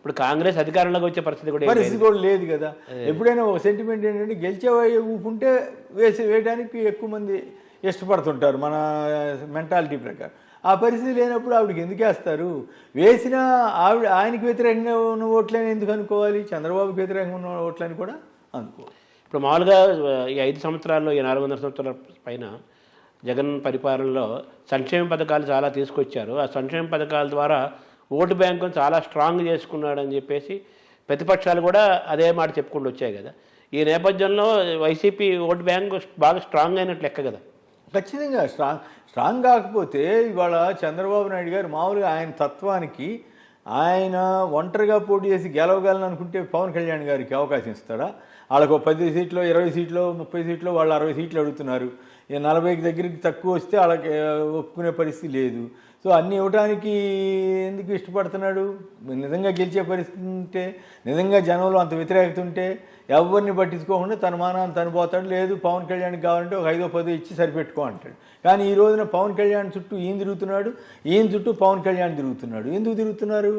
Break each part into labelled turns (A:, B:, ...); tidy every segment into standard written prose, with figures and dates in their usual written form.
A: ఇప్పుడు కాంగ్రెస్ అధికారంలోకి వచ్చే పరిస్థితి
B: కూడా లేదు కదా. ఎప్పుడైనా ఒక సెంటిమెంట్ ఏంటంటే గెలిచే ఊపుంటే వేయడానికి ఎక్కువ మంది ఇష్టపడుతుంటారు మన మెంటాలిటీ ప్రకారం. ఆ పరిస్థితి లేనప్పుడు ఆవిడకి ఎందుకు వేస్తారు? వేసినా ఆయనకి వ్యతిరేకంగా ఉన్న ఓట్లని ఎందుకు అనుకోవాలి, చంద్రబాబుకి వ్యతిరేకంగా ఉన్న ఓట్లని కూడా అనుకోవాలి.
A: ఇప్పుడు మామూలుగా ఈ 5 సంవత్సరాల్లో, ఈ 400 సంవత్సరాల పైన జగన్ పరిపాలనలో సంక్షేమ పథకాలు చాలా తీసుకొచ్చారు. ఆ సంక్షేమ పథకాల ద్వారా ఓటు బ్యాంకును చాలా స్ట్రాంగ్ చేసుకున్నాడని చెప్పేసి ప్రతిపక్షాలు కూడా అదే మాట చెప్పుకుంటూ వచ్చాయి కదా. ఈ నేపథ్యంలో వైసీపీ ఓటు బ్యాంకు బాగా స్ట్రాంగ్ అయినట్లు లెక్క కదా.
B: ఖచ్చితంగా స్ట్రాంగ్ కాకపోతే ఇవాళ చంద్రబాబు నాయుడు గారు మామూలుగా ఆయన తత్వానికి ఆయన ఒంటరిగా పోటీ చేసి గెలవగలను అనుకుంటే పవన్ కళ్యాణ్ గారికి అవకాశం ఇస్తాడా? వాళ్ళకు 10 సీట్లు, 20 సీట్లు, 30 సీట్లు, వాళ్ళు 60 సీట్లు అడుగుతున్నారు. 40కి దగ్గరికి తక్కువ వస్తే వాళ్ళకి ఒప్పుకునే పరిస్థితి లేదు. సో అన్నీ ఇవ్వడానికి ఎందుకు ఇష్టపడుతున్నాడు? నిజంగా గెలిచే పరిస్థితి ఉంటే, నిజంగా జనంలో అంత వ్యతిరేకత ఉంటే ఎవరిని పట్టించుకోకుండా తన మానాన్ని తను పోతాడు. లేదు పవన్ కళ్యాణ్కి కావాలంటే ఒక 5-10 ఇచ్చి సరిపెట్టుకో అంటాడు. కానీ ఈ రోజున పవన్ కళ్యాణ్ చుట్టూ ఈయన తిరుగుతున్నాడు, ఈయన చుట్టూ పవన్ కళ్యాణ్ తిరుగుతున్నాడు. ఎందుకు తిరుగుతున్నారు?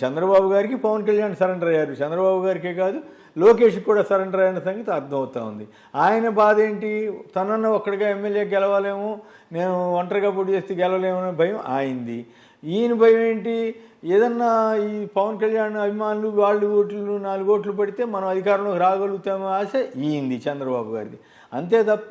B: చంద్రబాబు గారికి పవన్ కళ్యాణ్ సరెండర్ అయ్యారు. చంద్రబాబు గారికే కాదు, లోకేష్కి కూడా సరెండర్ అయిన సంగతి అర్థమవుతా ఉంది. ఆయన బాధ ఏంటి? తనన్న ఒక్కడిగా ఎమ్మెల్యే గెలవాలేమో, నేను ఒంటరిగా పోటీ చేస్తే గెలవలేమో అనే భయం ఆయనది. ఈయన భయం ఏంటి? ఏదన్నా ఈ పవన్ కళ్యాణ్ అభిమానులు వాళ్ళు ఓట్లు 4 ఓట్లు పడితే మనం అధికారంలోకి రాగలుగుతామో ఆశ ఈయంది, చంద్రబాబు గారిది. అంతే తప్ప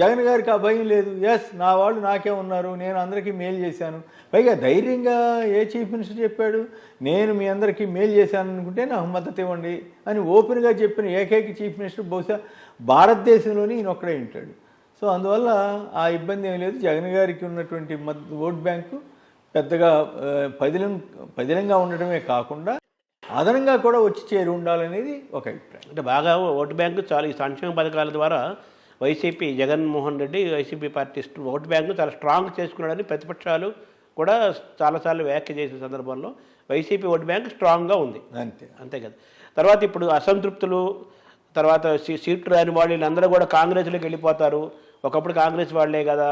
B: జగన్ గారికి ఆ భయం లేదు. ఎస్, నా వాళ్ళు నాకే ఉన్నారు, నేను అందరికీ మేలు చేశాను. పైగా ధైర్యంగా ఏ చీఫ్ మినిస్టర్ చెప్పాడు? నేను మీ అందరికీ మేలు చేశాను అనుకుంటే నాకు మద్దతు ఇవ్వండి అని ఓపెన్గా చెప్పిన ఏకైక చీఫ్ మినిస్టర్ బహుశా భారతదేశంలోనే ఈయన ఒక్కడే ఉంటాడు. సో అందువల్ల ఆ ఇబ్బంది ఏం లేదు. జగన్ గారికి ఉన్నటువంటి ఓట్ బ్యాంకు పెద్దగా పదిలంగా ఉండడమే కాకుండా అదనంగా కూడా వచ్చి చేరి ఉండాలనేది ఒక అభిప్రాయం.
A: అంటే బాగా ఓటు బ్యాంకు చాలా ఈ సంక్షేమ పథకాల ద్వారా YCP Jaganmohan Reddy YCP party vote bank చాలా స్ట్రాంగ్ చేసుకున్నాడని ప్రతిపక్షాలు కూడా చాలాసార్లు వ్యాఖ్య చేసిన సందర్భంలో వైసీపీ ఓటు బ్యాంక్ స్ట్రాంగ్గా ఉంది. అంతే కదా. తర్వాత ఇప్పుడు అసంతృప్తులు, తర్వాత సీట్లు రాని వాళ్ళు వీళ్ళందరూ కూడా కాంగ్రెస్లోకి వెళ్ళిపోతారు. ఒకప్పుడు కాంగ్రెస్ వాళ్ళే కదా,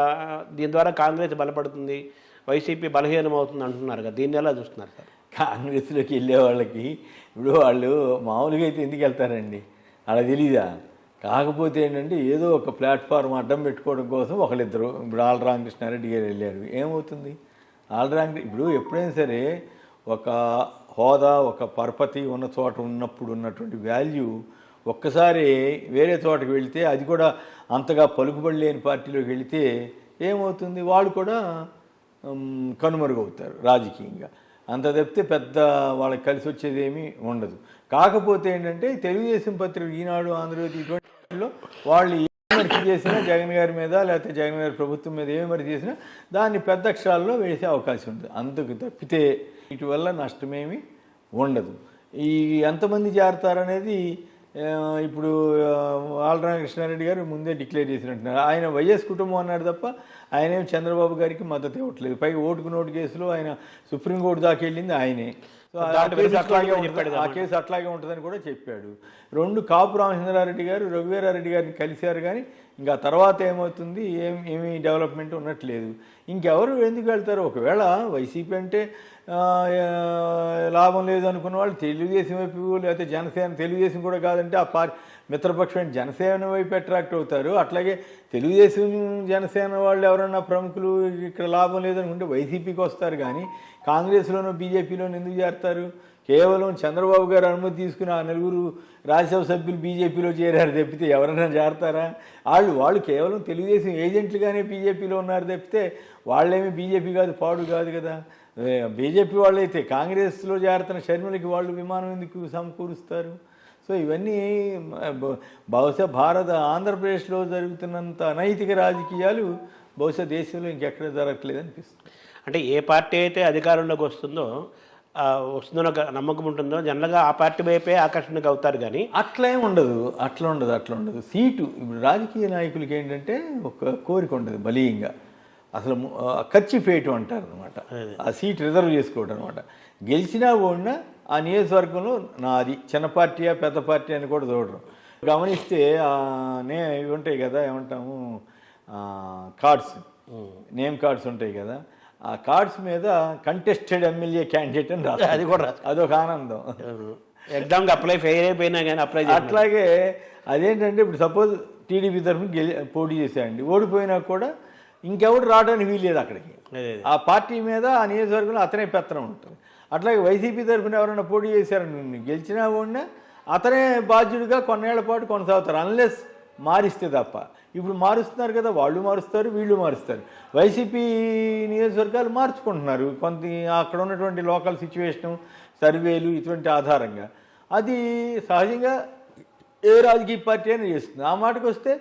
A: దీని ద్వారా కాంగ్రెస్ బలపడుతుంది, వైసీపీ బలహీనం అవుతుంది అంటున్నారు కదా. దీన్ని ఎలా చూస్తున్నారు సార్?
B: కాంగ్రెస్లోకి వెళ్ళే వాళ్ళకి ఇప్పుడు వాళ్ళు మామూలుగా అయితే ఎందుకు వెళ్తారండి? అలా తెలీదా? కాకపోతే ఏంటంటే ఏదో ఒక ప్లాట్ఫామ్ అడ్డం పెట్టుకోవడం కోసం ఒకళ్ళిద్దరు, ఇప్పుడు ఆళ్ళ రామకృష్ణారెడ్డి గారు వెళ్ళారు. ఏమవుతుంది? ఇప్పుడు ఎప్పుడైనా సరే ఒక హోదా, ఒక పరపతి ఉన్న చోట ఉన్నప్పుడు ఉన్నటువంటి వాల్యూ ఒక్కసారి వేరే చోటకి వెళితే, అది కూడా అంతగా పలుకుబడి లేని పార్టీలోకి వెళితే ఏమవుతుంది? వాళ్ళు కూడా కనుమరుగవుతారు రాజకీయంగా. అంత తప్పితే పెద్ద వాళ్ళకి కలిసి వచ్చేది ఏమీ ఉండదు. కాకపోతే ఏంటంటే తెలుగుదేశం పత్రిక, ఈనాడు, ఆంధ్రజ్యోతి ఇటువంటిలో వాళ్ళు ఏమరి చేసినా జగన్ గారి మీద, లేకపోతే జగన్ గారి ప్రభుత్వం మీద ఏమరి చేసినా దాన్ని పెద్ద అక్షరాల్లో వేసే అవకాశం ఉంది. అందుకు తప్పితే వీటి వల్ల నష్టమేమీ ఉండదు. ఈ ఎంతమంది చేరతారనేది ఇప్పుడు ఆళ్ళ రామకృష్ణారెడ్డి గారు ముందే డిక్లేర్ చేసినట్టున్నారు. ఆయన వైఎస్ కుటుంబం అన్నాడు తప్ప ఆయనేం చంద్రబాబు గారికి మద్దతు ఇవ్వట్లేదు. పైగా ఓటుకు నోటు కేసులో ఆయన సుప్రీంకోర్టు దాకా వెళ్ళింది ఆయనే. సో ఆ కేసు అట్లాగే ఉంటుందని కూడా చెప్పాడు. 2 కాపు రామచంద్రారెడ్డి గారు రఘువీరారెడ్డి గారిని కలిశారు, కానీ ఇంకా తర్వాత ఏమవుతుంది, ఏమీ డెవలప్మెంట్ ఉన్నట్లేదు. ఇంకెవరు ఎందుకు వెళ్తారు? ఒకవేళ వైసీపీ అంటే లాభం లేదు అనుకున్న వాళ్ళు తెలుగుదేశం వైపు, లేకపోతే జనసేన, తెలుగుదేశం కూడా కాదంటే ఆ మిత్రపక్షమైన జనసేన వైపు అట్రాక్ట్ అవుతారు. అట్లాగే తెలుగుదేశం జనసేన వాళ్ళు ఎవరన్నా ప్రముఖులు ఇక్కడ లాభం లేదనుకుంటే వైసీపీకి వస్తారు. కానీ కాంగ్రెస్లోనూ బీజేపీలోనూ ఎందుకు చేరతారు? కేవలం చంద్రబాబు గారు అనుమతి తీసుకుని ఆ 4 రాజ్యసభ సభ్యులు బీజేపీలో చేరారు తప్పితే ఎవరైనా చేరతారా? వాళ్ళు కేవలం తెలుగుదేశం ఏజెంట్లుగానే బీజేపీలో ఉన్నారు తప్పితే వాళ్ళేమీ బీజేపీ కాదు, పాడు కాదు కదా. బీజేపీ వాళ్ళైతే కాంగ్రెస్లో చేరుతున్న షర్మిలకి వాళ్ళు విమానం ఎందుకు సమకూరుస్తారు? సో ఇవన్నీ బహుశా ఆంధ్రప్రదేశ్లో జరుగుతున్నంత అనైతిక రాజకీయాలు బహుశా దేశంలో ఇంకెక్కడ జరగట్లేదు అనిపిస్తుంది.
A: అంటే ఏ పార్టీ అయితే అధికారంలోకి వస్తుందో నమ్మకం ఉంటుందో జనరల్గా ఆ పార్టీ వైపే ఆకర్షణకు అవుతారు. కానీ
B: అట్లా ఉండదు. సీటు ఇప్పుడు రాజకీయ నాయకులకి ఏంటంటే ఒక కోరిక ఉంటుంది బలీయంగా, అసలు ఖర్చు వేయటం అంటారు అనమాట. ఆ సీట్ రిజర్వ్ చేసుకోవడం అనమాట. గెలిచినా ఓడినా ఆ నియోజకవర్గంలో నాది, చిన్న పార్టీయా పెద్ద పార్టీ అని కూడా చూడరు. గమనిస్తే ఇవి ఉంటాయి కదా, ఏమంటాము కార్డ్స్, నేమ్ కార్డ్స్ ఉంటాయి కదా, ఆ కార్డ్స్ మీద కంటెస్టెడ్ ఎమ్మెల్యే క్యాండిడేట్ అని రాస్తారు.
A: అది కూడా
B: అదొక ఆనందం.
A: ఎగ్జామ్కి అప్లై ఫెయిల్ అయిపోయినా కానీ అప్లై
B: అట్లాగే అదేంటంటే ఇప్పుడు సపోజ్ టీడీపీ తరఫున పోటీ చేశాయండి, ఓడిపోయినా కూడా ఇంకెవడు రావడానికి వీల్లేదు అక్కడికి. ఆ పార్టీ మీద ఆ నియోజకవర్గంలో అతనే పెత్తనం ఉంటుంది. అట్లాగే వైసీపీ తరఫున ఎవరైనా పోటీ చేశారని గెలిచినా కూడా అతనే బాధ్యుడిగా కొన్నేళ్ల పాటు కొనసాగుతారు, అన్లెస్ మారిస్తే తప్ప. ఇప్పుడు మారుస్తున్నారు కదా, వాళ్ళు మారుస్తారు, వీళ్ళు మారుస్తారు. వైసీపీ నియోజకవర్గాలు మార్చుకుంటున్నారు కొంత అక్కడ ఉన్నటువంటి లోకల్ సిచ్యువేషను, సర్వేలు ఇటువంటి ఆధారంగా. అది సహజంగా ఏ రాజకీయ పార్టీ అయినా చేస్తుంది. ఆ మాటకు వస్తే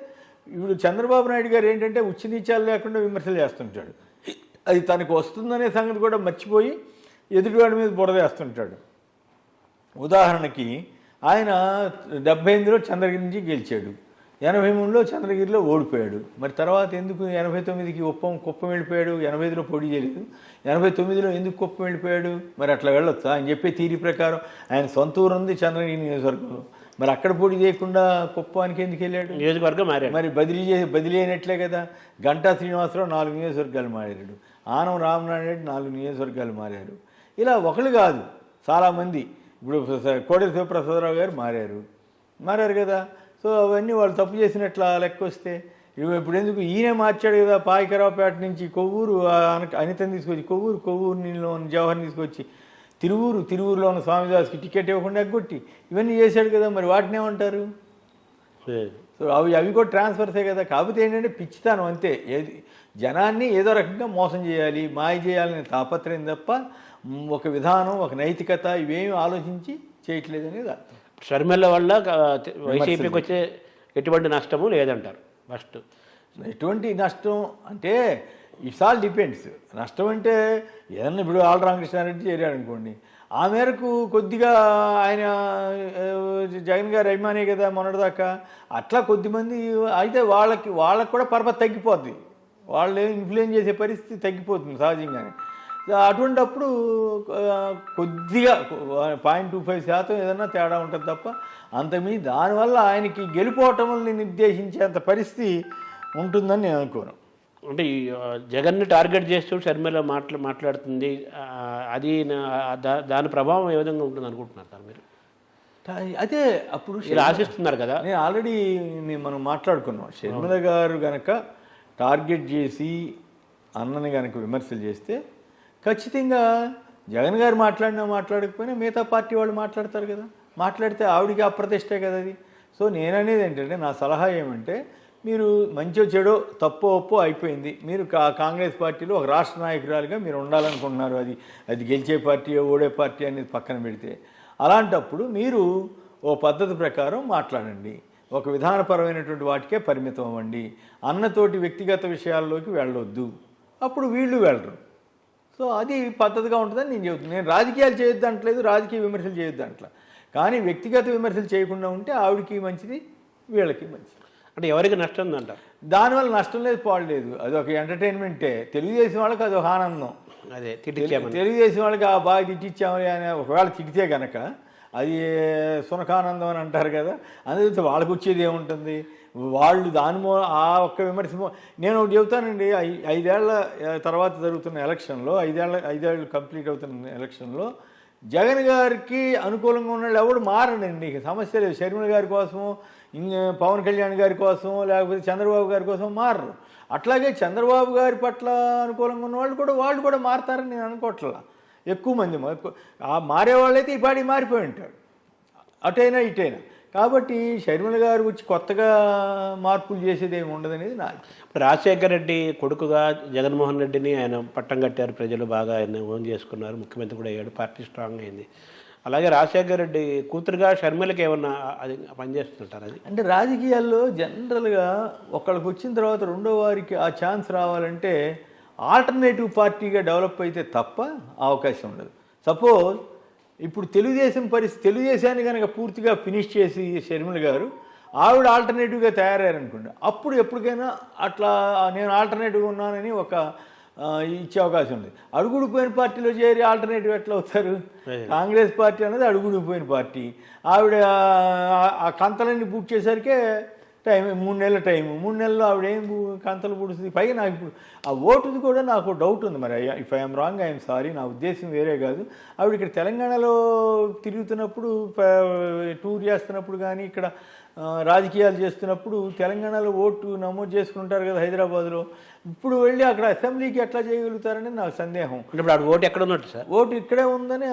B: ఇప్పుడు చంద్రబాబు నాయుడు గారు ఏంటంటే ఉచ్చినీచాలు లేకుండా విమర్శలు చేస్తుంటాడు. అది తనకు వస్తుందనే సంగతి కూడా మర్చిపోయి ఎదుటివాడి మీద బురదేస్తుంటాడు. ఉదాహరణకి ఆయన 78లో చంద్రగిరి నుంచి గెలిచాడు, 83లో చంద్రగిరిలో ఓడిపోయాడు. మరి తర్వాత ఎందుకు 89కి కుప్పం వెళ్ళిపోయాడు? 85లో పోటీ చేయలేదు, 89లో ఎందుకు కుప్పం వెళ్ళిపోయాడు? మరి అట్లా వెళ్ళొచ్చా? ఆయన చెప్పే తీరి ప్రకారం ఆయన సొంత ఊరు ఉంది చంద్రగిరి నియోజకవర్గంలో, మరి అక్కడ పోటీ చేయకుండా కుప్పానికి ఎందుకు వెళ్ళాడు?
A: నియోజకవర్గం మారాడు.
B: మరి బదిలీ అయినట్లే కదా. గంటా శ్రీనివాసరావు 4 నియోజకవర్గాలు మారాడు, ఆనం రామనాయుడు 4 నియోజకవర్గాలు మారారు. ఇలా ఒకళ్ళు కాదు, చాలామంది. ఇప్పుడు కోడెల శివప్రసాదరావు గారు మారారు కదా. సో అవన్నీ వాళ్ళు తప్పు చేసినట్ల లెక్క వస్తే ఇప్పుడు ఎందుకు ఈయనే మార్చాడు కదా. పాయికరావుపేట నుంచి కొవ్వూరు అనితని తీసుకొచ్చి కొవ్వూరులో జవహర్ని తీసుకొచ్చి తిరువూరులో ఉన్న స్వామిదాస్కి టికెట్ ఇవ్వకుండా ఎగ్గొట్టి ఇవన్నీ చేశాడు కదా. మరి వాటిని ఏమంటారు? సో అవి కూడా ట్రాన్స్ఫర్సే కదా. కాకపోతే ఏంటంటే పిచ్చితాను అంతే. జనాన్ని ఏదో రకంగా మోసం చేయాలి, మాయ చేయాలనే తాపత్రయం తప్ప ఒక విధానం, ఒక నైతికత ఇవేమి ఆలోచించి చేయట్లేదు అనేది అర్థం.
A: షర్మిల వల్ల వైసీపీకి వచ్చే ఎటువంటి నష్టము లేదంటారు. ఫస్ట్
B: ఎటువంటి నష్టం అంటే ఇట్స్ ఆల్ డిపెండ్స్. నష్టం అంటే ఏదన్నా ఇప్పుడు ఆల్ రామకృష్ణారెడ్డి చేరాడు అనుకోండి, ఆ మేరకు కొద్దిగా ఆయన జగన్ గారు అభిమానే కదా మొన్నటిదాకా. అట్లా కొద్దిమంది అయితే వాళ్ళకి కూడా పరపతి తగ్గిపోద్ది, వాళ్ళు ఇన్ఫ్లుయెన్స్ చేసే పరిస్థితి తగ్గిపోతుంది సహజంగానే. అటువంటిప్పుడు కొద్దిగా 0.25% ఏదన్నా తేడా ఉంటుంది తప్ప అంతమీ దానివల్ల ఆయనకి గెలుపోవటంని నిర్దేశించేంత పరిస్థితి ఉంటుందని నేను అనుకోను.
A: అంటే ఈ జగన్ని టార్గెట్ చేస్తూ షర్మిల మాట్లాడుతుంది, అది దాని ప్రభావం ఏ విధంగా ఉంటుంది అనుకుంటున్నారు సార్ మీరు?
B: అదే అప్పుడు
A: ఆశిస్తున్నారు కదా.
B: నేను ఆల్రెడీ మనం మాట్లాడుకున్నాం. షర్మిల గారు కనుక టార్గెట్ చేసి అన్నని కనుక విమర్శలు చేస్తే ఖచ్చితంగా జగన్ గారు మాట్లాడకపోయినా మిగతా పార్టీ వాళ్ళు మాట్లాడతారు కదా. మాట్లాడితే ఆవిడికి అప్రతిష్టే కదా అది. సో నేననేది ఏంటంటే, నా సలహా ఏమంటే, మీరు మంచో చెడో తప్పో ఒప్పో అయిపోయింది, మీరు కాంగ్రెస్ పార్టీలో ఒక రాష్ట్ర నాయకురాలుగా మీరు ఉండాలనుకుంటున్నారు. అది గెలిచే పార్టీ ఓడే పార్టీ అనేది పక్కన పెడితే, అలాంటప్పుడు మీరు ఓ పద్ధతి ప్రకారం మాట్లాడండి, ఒక విధానపరమైనటువంటి వాటికే పరిమితం అవ్వండి, అన్నతోటి వ్యక్తిగత విషయాల్లోకి వెళ్ళొద్దు, అప్పుడు వీళ్ళు వెళ్ళరు. సో అది పద్ధతిగా ఉంటుందని నేను చెబుతున్నాను. నేను రాజకీయాలు చేయొద్దు అంటలేదు, రాజకీయ విమర్శలు చేయొద్దు అంటలా, కానీ వ్యక్తిగత విమర్శలు చేయకుండా ఉంటే ఆవిడకి మంచిది, వీళ్ళకి మంచిది.
A: అంటే ఎవరికి నష్టం ఉందంటారు?
B: దానివల్ల నష్టం లేదు, పాడలేదు, అది ఒక ఎంటర్టైన్మెంటే. తెలుగుదేశం వాళ్ళకి అది ఒక ఆనందం.
A: అదే
B: తెలుగుదేశం వాళ్ళకి బాగా తిట్టించామని అని ఒకవేళ తిడితే కనుక అది సునకానందం అని అంటారు కదా. అందుకే వాళ్ళకు వచ్చేది ఏముంటుంది? వాళ్ళు ఆ ఒక్క విమర్శ. నేను ఒకటి చెబుతానండి, 5 ఏళ్ల తర్వాత జరుగుతున్న ఎలక్షన్లో, 5 ఏళ్ళు కంప్లీట్ అవుతున్న ఎలక్షన్లో జగన్ గారికి అనుకూలంగా ఉన్న వాళ్ళు ఎవడు మారండి. సమస్య లేదు. షర్మిల గారి కోసమో, పవన్ కళ్యాణ్ గారి కోసం, లేకపోతే చంద్రబాబు గారి కోసం మారరు. అట్లాగే చంద్రబాబు గారి పట్ల అనుకూలంగా ఉన్న వాళ్ళు కూడా మారతారని నేను అనుకోవట్లా. ఎక్కువ మంది మారేవాళ్ళైతే ఈ పాడి మారిపోయి ఉంటారు, అటైనా ఇటైనా. కాబట్టి షర్మిల గారు వచ్చి కొత్తగా మార్పులు చేసేది ఏమి ఉండదనేది నా.
A: ఇప్పుడు రాజశేఖర రెడ్డి కొడుకుగా జగన్మోహన్ రెడ్డిని ఆయన పట్టం కట్టారు, ప్రజలు బాగా ఆయన ఓన్ చేసుకున్నారు, ముఖ్యమంత్రి కూడా అయ్యాడు, పార్టీ స్ట్రాంగ్ అయింది. అలాగే రాజశేఖర రెడ్డి కూతురుగా షర్మిలకి ఏమన్నా అది పనిచేస్తుంటారు? అది అంటే
B: రాజకీయాల్లో జనరల్గా ఒకళ్ళకి వచ్చిన తర్వాత రెండో వారికి ఆ ఛాన్స్ రావాలంటే ఆల్టర్నేటివ్ పార్టీగా డెవలప్ అయితే తప్ప అవకాశం ఉండదు. సపోజ్ ఇప్పుడు తెలుగుదేశాన్ని కనుక పూర్తిగా ఫినిష్ చేసి షర్మిల గారు ఆవిడ ఆల్టర్నేటివ్గా తయారయ్యారనుకోండి, అప్పుడు ఎప్పటికైనా అట్లా నేను ఆల్టర్నేటివ్గా ఉన్నానని ఒక ఇచ్చే అవకాశం ఉంది. అడుగుడిపోయిన పార్టీలో చేరి ఆల్టర్నేటివ్ ఎట్లా అవుతారు? కాంగ్రెస్ పార్టీ అనేది అడుగుడిపోయిన పార్టీ. ఆవిడ ఆ కంతలన్నీ పూర్తి చేసరికే 3 నెలల టైము 3 నెలల్లో ఆవిడేం కంతలు పుడుస్తుంది. పైగా నాకు ఇప్పుడు ఆ ఓటుది కూడా నాకు డౌట్ ఉంది. మరి if I'm wrong I'm sorry, నా ఉద్దేశం వేరే కాదు. ఆవిడ ఇక్కడ తెలంగాణలో తిరుగుతున్నప్పుడు, టూర్ చేస్తున్నప్పుడు కానీ, ఇక్కడ రాజకీయాలు చేస్తున్నప్పుడు తెలంగాణలో ఓటు నమోదు చేసుకుంటారు కదా హైదరాబాద్లో. ఇప్పుడు వెళ్ళి అక్కడ అసెంబ్లీకి ఎట్లా చేయగలుగుతారని నాకు సందేహం.
A: ఇప్పుడు ఆవిడ ఓటు ఎక్కడ ఉన్నట్టు సార్?
B: ఓటు ఇక్కడే ఉందని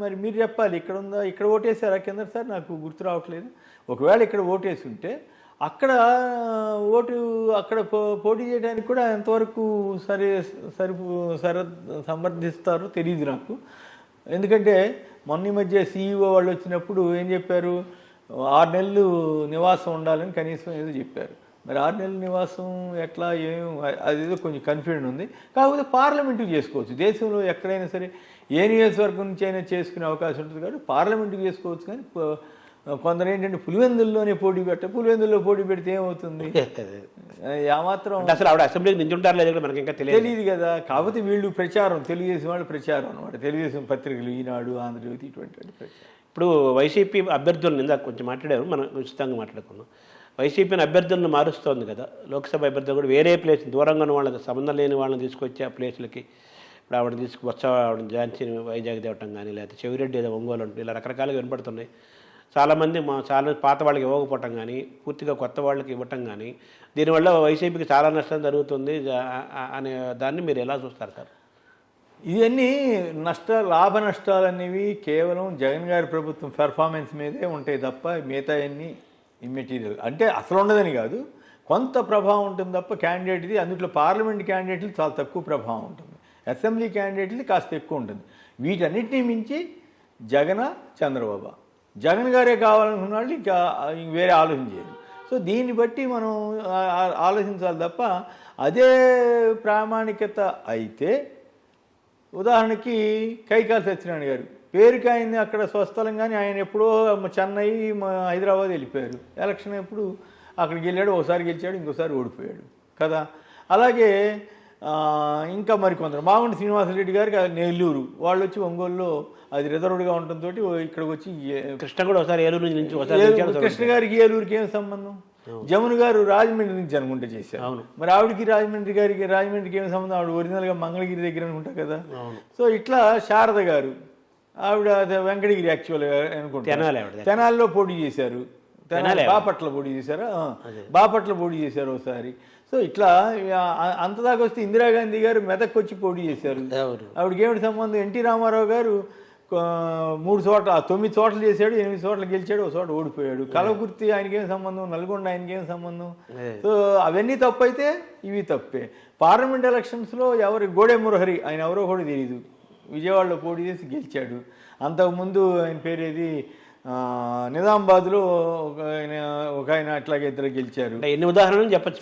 B: మరి మీరు చెప్పాలి. ఇక్కడ ఉందా, ఇక్కడ ఓటేసారా కింద సార్? నాకు గుర్తు రావట్లేదు. ఒకవేళ ఇక్కడ ఓటేసి ఉంటే అక్కడ ఓటు అక్కడ పోటీ చేయడానికి కూడా ఎంతవరకు సమర్థిస్తారో తెలియదు నాకు. ఎందుకంటే మొన్న మధ్య సీఈఓ వాళ్ళు వచ్చినప్పుడు ఏం చెప్పారు, 6 నెలలు నివాసం ఉండాలని కనీసం ఏదో చెప్పారు. మరి 6 నెలల నివాసం ఎట్లా అదేదో కొంచెం కన్ఫ్యూజన్ ఉంది. కాకపోతే పార్లమెంటుకి చేసుకోవచ్చు. దేశంలో ఎక్కడైనా సరే ఏ నియోజకవర్గం నుంచి అయినా చేసుకునే అవకాశం ఉంటుంది కాబట్టి పార్లమెంటుకి చేసుకోవచ్చు. కానీ కొందరు ఏంటంటే పులివెందుల్లోనే పోటీ పులివెందుల్లో పోటీ పెడితే ఏమవుతుంది? మాత్రం
A: అసలు ఆవిడ అసెంబ్లీకి నించుంటారు లేదు మనకి ఇంకా
B: తెలియదు కదా. కాకపోతే వీళ్ళు ప్రచారం, తెలుగుదేశం వాళ్ళు ప్రచారం అనమాట. తెలుగుదేశం పత్రికలు, ఈనాడు, ఆంధ్రజ్యోతి, ఇటువంటి ప్రచారం.
A: ఇప్పుడు వైసీపీ అభ్యర్థులను ఇందాక కొంచెం మాట్లాడారు, మనం ఉచితంగా మాట్లాడుకున్నాం. వైసీపీని అభ్యర్థులను మారుస్తోంది కదా. లోక్సభ అభ్యర్థులు కూడా వేరే ప్లేస్, దూరంగా ఉన్న వాళ్ళకి, సంబంధం లేని వాళ్ళని తీసుకొచ్చి ఆ ప్లేస్లకి ఇప్పుడు ఆవిడ ఆవిడ ఝాన్సీని వైజాగ్ తేవటం కానీ, లేకపోతే చెవిరెడ్డి ఏదో ఒంగోలు ఉంటుంది, ఇలా రకరకాలుగా వినపడుతున్నాయి. చాలామంది చాలా పాత వాళ్ళకి ఇవ్వకపోవటం కానీ, పూర్తిగా కొత్త వాళ్ళకి ఇవ్వటం కానీ, దీనివల్ల వైసీపీకి చాలా నష్టం జరుగుతుంది అనే దాన్ని మీరు ఎలా చూస్తారు సార్?
B: ఇవన్నీ లాభ నష్టాలు అనేవి కేవలం జగన్ గారి ప్రభుత్వం పెర్ఫార్మెన్స్ మీదే ఉంటాయి తప్ప మిగతా అన్నీ ఇమ్మెటీరియల్. అంటే అసలు ఉండదని కాదు, కొంత ప్రభావం ఉంటుంది తప్ప క్యాండిడేట్ది. అందులో పార్లమెంట్ క్యాండిడేట్లు చాలా తక్కువ ప్రభావం ఉంటుంది, అసెంబ్లీ క్యాండిడేట్ది కాస్త ఎక్కువ ఉంటుంది. వీటన్నిటినీ మించి చంద్రబాబు, జగన్ గారే కావాలనుకున్న వాళ్ళు ఇంకా వేరే ఆలోచన చేయరు. సో దీన్ని బట్టి మనం ఆలోచించాలి తప్ప అదే ప్రామాణికత అయితే, ఉదాహరణకి కైకాల సత్యనారాయణ గారు పేరుకి ఆయన్ని అక్కడ స్వస్థలం, కానీ ఆయన ఎప్పుడో చెన్నై, హైదరాబాద్ వెళ్ళిపోయారు. ఎలక్షన్ ఎప్పుడు అక్కడికి వెళ్ళాడు, ఒకసారి గెలిచాడు, ఇంకోసారి ఓడిపోయాడు కదా. అలాగే ఇంకా మరికొందరు, మాగుంట శ్రీనివాసరెడ్డి గారికి నెల్లూరు, వాళ్ళు వచ్చి ఒంగోలులో అది రిజర్వ్డ్గా ఉండటంతో ఇక్కడికి వచ్చి,
A: కృష్ణ కూడా ఒకసారి ఏలూరు నుంచి,
B: కృష్ణ గారికి ఏలూరుకి ఏం సంబంధం? జమున గారు రాజమండ్రి నుంచి అనుకుంటే చేశారు. మరి ఆవిడకి రాజమండ్రికి ఏం సంబంధం? ఆవిడ ఒరిజినల్గా మంగళగిరి దగ్గర అనుకుంటా కదా. సో ఇట్లా శారద గారు, ఆవిడ వెంకటగిరి యాక్చువల్గా అనుకుంటా, తెనాలిలో పోటీ చేశారు. బాపట్ల పోటీ చేశారా? బాపట్ల పోటీ చేశారు ఒకసారి. సో ఇట్లా అంతదాకా వస్తే ఇందిరాగాంధీ గారు మెదక్ వచ్చి పోటీ చేశారు. ఆవిడకి ఏమిటి సంబంధం? ఎన్టీ రామారావు గారు 9 చోట్ల చేశాడు, 8 చోట్ల గెలిచాడు, ఒక చోట ఓడిపోయాడు. కలవకుర్తి ఆయనకేం సంబంధం? నల్గొండ ఆయనకేం సంబంధం? సో అవన్నీ తప్పు అయితే ఇవి తప్పే. పార్లమెంట్ ఎలక్షన్స్లో గోడే మురహరి, ఆయన ఎవరో కూడా తెలియదు, విజయవాడలో పోటీ చేసి గెలిచాడు. అంతకుముందు ఆయన పేరేది, నిజామాబాద్లో ఒక ఆయన అట్లాగే ఇద్దరు గెలిచారు.
A: ఎన్ని ఉదాహరణలు చెప్పచ్చు?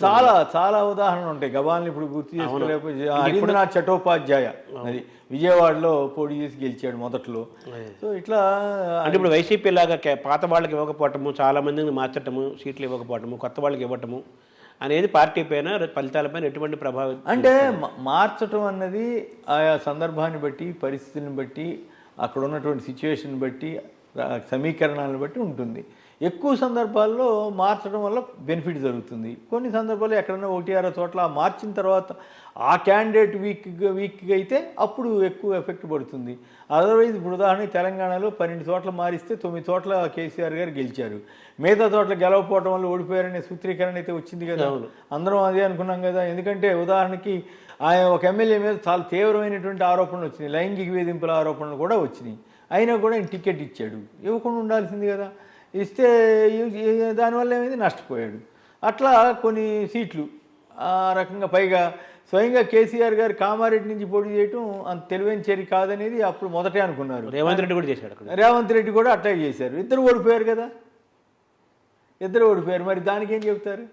B: చాలా ఉదాహరణలు ఉంటాయి. గబాల్ని ఇప్పుడు గుర్తు చేసుకోలేకపోతే, హరీంద్రనాథ్ చటోపాధ్యాయ అది విజయవాడలో పోటీ చేసి గెలిచాడు మొదట్లో. సో ఇట్లా
A: అంటే ఇప్పుడు వైసీపీ లాగా పాత వాళ్ళకి ఇవ్వకపోవటము, చాలా మందిని మార్చటము, సీట్లు ఇవ్వకపోవటము, కొత్త వాళ్ళకి ఇవ్వటము అనేది పార్టీ పైన, ఫలితాలపైన ఎటువంటి ప్రభావం?
B: అంటే మార్చటం అన్నది ఆయా సందర్భాన్ని బట్టి, పరిస్థితిని బట్టి, అక్కడ ఉన్నటువంటి సిచ్యువేషన్ బట్టి, సమీకరణాలను బట్టి ఉంటుంది. ఎక్కువ సందర్భాల్లో మార్చడం వల్ల బెనిఫిట్ జరుగుతుంది. కొన్ని సందర్భాల్లో ఎక్కడన్నా 1-6 చోట్ల మార్చిన తర్వాత ఆ క్యాండిడేట్ వీక్గా అయితే అప్పుడు ఎక్కువ ఎఫెక్ట్ పడుతుంది. అదర్వైజ్ ఇప్పుడు ఉదాహరణకి తెలంగాణలో 12 చోట్ల మారిస్తే 9 చోట్ల కేసీఆర్ గారు గెలిచారు. మిగతా చోట్ల గెలవకపోవడం వల్ల ఓడిపోయారనే సూత్రీకరణ అయితే వచ్చింది కదా. అందరం అదే అనుకున్నాం కదా. ఎందుకంటే ఉదాహరణకి ఆయన ఒక ఎమ్మెల్యే మీద చాలా తీవ్రమైనటువంటి ఆరోపణలు వచ్చినాయి, లైంగిక వేధింపుల ఆరోపణలు కూడా వచ్చినాయి. అయినా కూడా ఆయన టికెట్ ఇచ్చాడు. ఇవ్వకుండా ఉండాల్సింది కదా. ఇస్తే దానివల్ల ఏమైంది? నష్టపోయాడు. అట్లా కొన్ని సీట్లు ఆ రకంగా. పైగా స్వయంగా కేసీఆర్ గారు కామారెడ్డి నుంచి పోటీ చేయటం అంత తెలివైన చర్య కాదనేది అప్పుడు మొదటే అనుకున్నారు.
A: రేవంత్ రెడ్డి కూడా చేశాడు.
B: రేవంత్ రెడ్డి కూడా అట్లాగే చేశారు. ఇద్దరు ఓడిపోయారు కదా, ఇద్దరు ఓడిపోయారు. మరి దానికి ఏం చెప్తారు?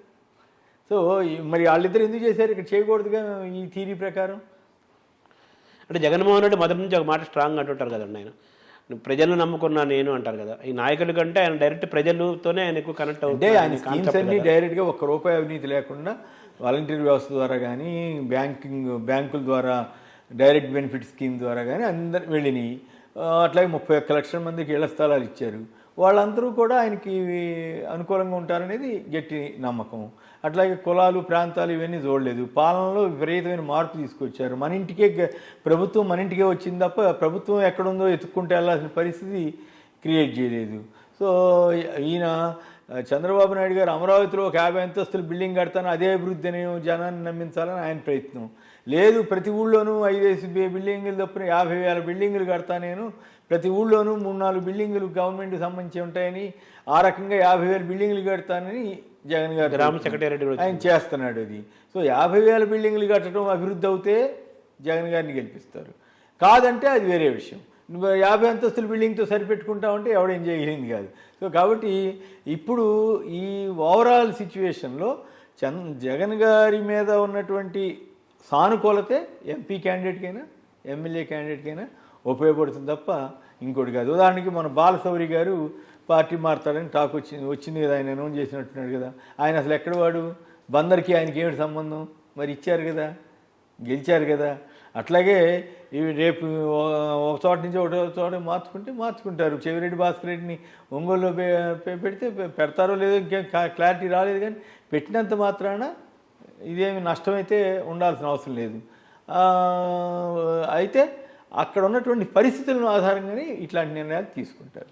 B: సో మరి వాళ్ళిద్దరు ఎందుకు చేశారు? ఇక్కడ చేయకూడదుగా ఈ థీరీ ప్రకారం.
A: అంటే జగన్మోహన్ రెడ్డి మొదటి నుంచి ఒక మాట స్ట్రాంగ్ అంటుంటారు కదండి, ఆయన ప్రజలను నమ్ముకున్నా నేను అంటారు కదా. ఈ నాయకుల కంటే ఆయన డైరెక్ట్ ప్రజలతోనే ఆయన ఎక్కువ కనెక్ట్ అవుతుంది.
B: ఆయన స్కీమ్స్ అన్నీ డైరెక్ట్గా ₹1 అవినీతి లేకుండా వాలంటీర్ వ్యవస్థ ద్వారా కానీ, బ్యాంకుల ద్వారా, డైరెక్ట్ బెనిఫిట్ స్కీమ్ ద్వారా కానీ అందరు వెళ్ళినాయి. అట్లాగే 31 లక్షల మందికి ఇళ్ల స్థలాలు ఇచ్చారు. వాళ్ళందరూ కూడా ఆయనకి అనుకూలంగా ఉంటారనేది గట్టి నమ్మకం. అట్లాగే కులాలు ప్రాంతాలు ఇవన్నీ చూడలేదు. పాలనలో విపరీతమైన మార్పు తీసుకొచ్చారు. మన ఇంటికే ప్రభుత్వం మన ఇంటికే వచ్చింది తప్ప ప్రభుత్వం ఎక్కడుందో ఎత్తుక్కుంటే వెళ్ళాల్సిన పరిస్థితి క్రియేట్ చేయలేదు. సో ఈయన చంద్రబాబు నాయుడు గారు అమరావతిలో ఒక 50 అంతస్తుల బిల్డింగ్ కడతాను, అదే అభివృద్ధి అని జనాన్ని నమ్మించాలని ఆయన ప్రయత్నం. లేదు, ప్రతి ఊళ్ళోనూ 5 బిల్డింగులు తప్పున 50,000 బిల్డింగులు కడతా, నేను ప్రతి ఊళ్ళోనూ 3-4 బిల్డింగులు గవర్నమెంట్కి సంబంధించి ఉంటాయని, ఆ రకంగా 50,000 బిల్డింగులు కడతానని జగన్ గారు
A: గ్రామ సెక్రటరీ
B: ఆయన చేస్తున్నాడు. అది సో 50,000 బిల్డింగులు కట్టడం అభివృద్ధి అవుతే జగన్ గారిని గెలిపిస్తారు. కాదంటే అది వేరే విషయం. నువ్వు 50 అంతస్తుల బిల్డింగ్తో సరిపెట్టుకుంటామంటే ఎవడేం చేయగలిగింది కాదు. సో కాబట్టి ఇప్పుడు ఈ ఓవరాల్ సిచ్యువేషన్లో జగన్ గారి మీద ఉన్నటువంటి సానుకూలతే ఎంపీ క్యాండిడేట్కైనా ఎమ్మెల్యే క్యాండిడేట్కైనా ఉపయోగపడుతుంది తప్ప ఇంకోటి కాదు. ఉదాహరణకి మన బాలశౌరి గారు పార్టీ మారుతాడని టాక్ వచ్చింది కదా, ఆయన అనౌన్స్ చేసినట్టున్నాడు కదా. ఆయన అసలు ఎక్కడ వాడు? బందర్కి ఆయనకి ఏమిటి సంబంధం? మరి ఇచ్చారు కదా, గెలిచారు కదా. అట్లాగే ఇవి రేపు ఒక చోట నుంచి ఒక చోట మార్చుకుంటారు. చెవిరెడ్డి భాస్కర్ రెడ్డిని ఒంగోలులో పెడితే పెడతారో లేదో ఇంకేం క్లారిటీ రాలేదు. కానీ పెట్టినంత మాత్రాన ఇదేమి నష్టమైతే ఉండాల్సిన అవసరం లేదు. అయితే అక్కడ ఉన్నటువంటి పరిస్థితులను ఆధారంగానే ఇట్లాంటి నిర్ణయాలు తీసుకుంటారు.